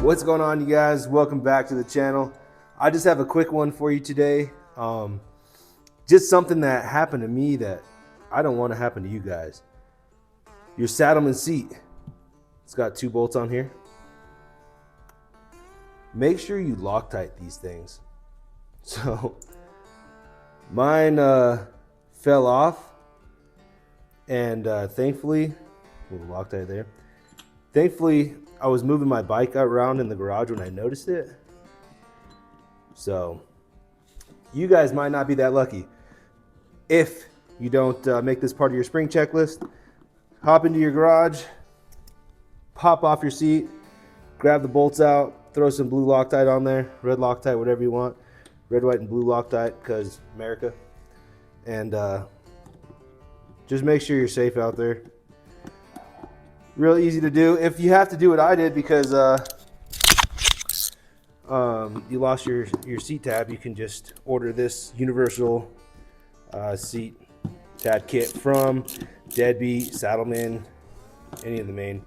What's going on, you guys? Welcome back to the channel. I just have a quick one for you today. Just something that happened to me that I don't want to happen to you guys. Your saddleman seat. It's got 2 bolts on here. Make sure you Loctite these things. So mine fell off, and thankfully, a little Loctite there. Thankfully, I was moving my bike around in the garage when I noticed it. So you guys might not be that lucky. If you don't make this part of your spring checklist, hop into your garage, pop off your seat, grab the bolts out, throw some blue Loctite on there, red Loctite, whatever you want. Red, white, and blue Loctite, because America. And just make sure you're safe out there. Real easy to do. If you have to do what I did because you lost your seat tab, you can just order this universal seat tab kit from Deadbeat, Saddleman, any of the main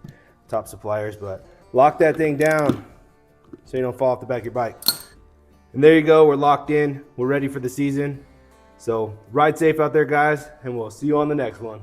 top suppliers. But lock that thing down so you don't fall off the back of your bike. And there you go. We're locked in. We're ready for the season. So ride safe out there, guys, and we'll see you on the next one.